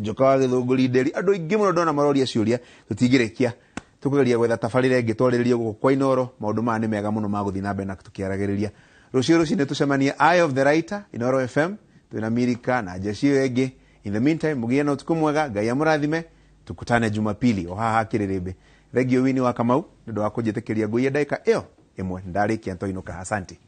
Joka wa Githunguri Nderi andu ingi muno ndona maroria ciuria tutingirekia tukugeria gwetha tabarire ngitwariririe guko kwa Inoro maundu ma ni mega muno maguthi na mbere na tukiaragiriria rucio ruci ne tucemanie Eye of the Writer Inoro FM twina Mirika na jeshi wengi. In the meantime mugie na utuku mwega Ngai amurathime tukutane Jumapili o haha Kirirembe. Thengio Wini wa Kamau ndio wakujitekeria nguye ndaika iyo imwe ndarikia ntoinuka. Asante.